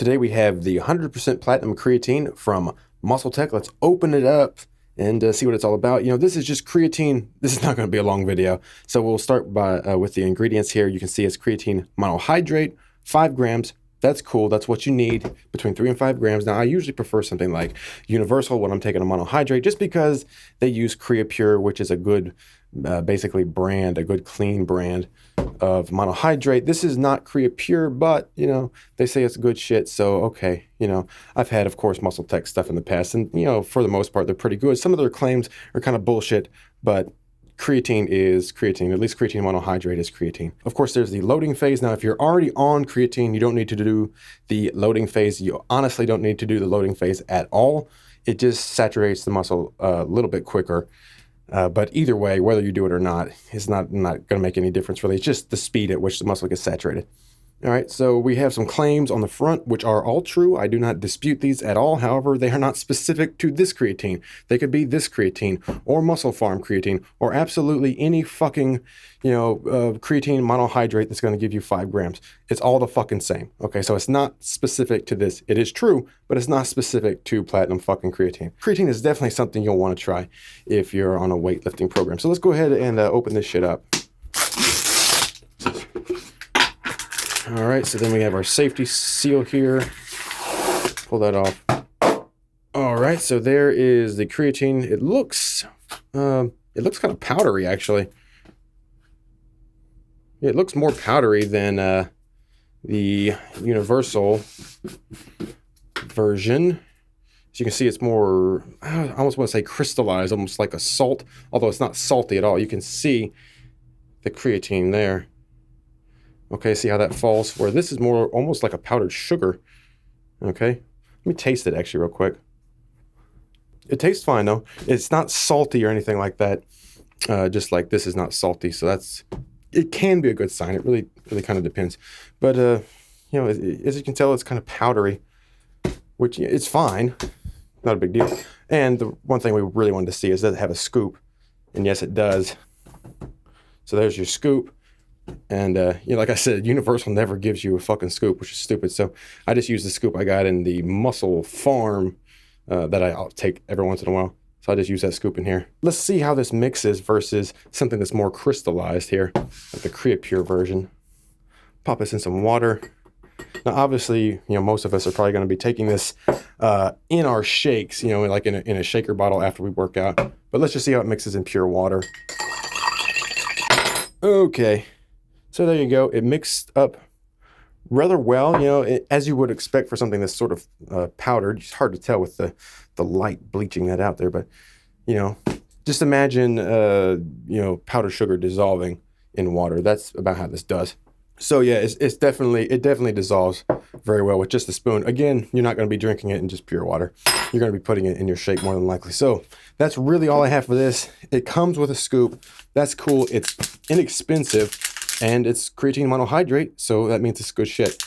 Today we have the 100% Platinum Creatine from MuscleTech. Let's open it up and see what it's all about. You know, this is just creatine. This is not going to be a long video. So we'll start by with the ingredients here. You can see it's creatine monohydrate, 5 grams. That's cool. That's what you need, between 3 and 5 grams. Now, I usually prefer something like Universal when I'm taking a monohydrate, just because they use CreaPure, which is a good, basically brand, a good clean brand of monohydrate. This is not CreaPure, but, you know, they say it's good shit. So, okay, you know, I've had, of course, MuscleTech stuff in the past, and, you know, for the most part, they're pretty good. Some of their claims are kind of bullshit, but creatine is creatine. At least creatine monohydrate is creatine. Of course, there's the loading phase. Now, if you're already on creatine, you don't need to do the loading phase. You honestly don't need to do the loading phase at all. It just saturates the muscle a little bit quicker. But either way, whether you do it or not, it's not going to make any difference really. It's just the speed at which the muscle gets saturated. All right, so we have some claims on the front, which are all true. I do not dispute these at all. However, they are not specific to this creatine. They could be this creatine or Muscle Farm creatine or absolutely any fucking, you know, creatine monohydrate that's going to give you 5 grams. It's all the fucking same. Okay, so it's not specific to this. It is true, but it's not specific to Platinum fucking creatine. Creatine is definitely something you'll want to try if you're on a weightlifting program. So let's go ahead and open this shit up. All right, so then we have our safety seal here. Pull that off. All right, so there is the creatine. It looks kind of powdery, actually. It looks more powdery than the Universal version. As you can see, it's more, I almost want to say crystallized, almost like a salt, although it's not salty at all. You can see the creatine there. Okay, see how that falls? Where this is more almost like a powdered sugar. Okay, let me taste it actually real quick. It tastes fine though. It's not salty or anything like that. Just like this is not salty, so it can be a good sign. It really kind of depends. But you know, as you can tell, it's kind of powdery, which it's fine, not a big deal. And the one thing we really wanted to see is does it have a scoop? And yes, it does. So there's your scoop. And, you know, like I said, Universal never gives you a fucking scoop, which is stupid. So I just use the scoop I got in the Muscle Farm that I'll take every once in a while. So I just use that scoop in here. Let's see how this mixes versus something that's more crystallized here, like the CreaPure version. Pop this in some water. Now, obviously, you know, most of us are probably going to be taking this in our shakes, you know, like in a shaker bottle after we work out. But let's just see how it mixes in pure water. Okay. So there you go. It mixed up rather well, you know, as you would expect for something that's sort of powdered. It's hard to tell with the light bleaching that out there, but, you know, just imagine, you know, powdered sugar dissolving in water. That's about how this does. So yeah, it definitely dissolves very well with just a spoon. Again, you're not going to be drinking it in just pure water. You're going to be putting it in your shake more than likely. So that's really all I have for this. It comes with a scoop. That's cool. It's inexpensive. And it's creatine monohydrate, so that means it's good shit.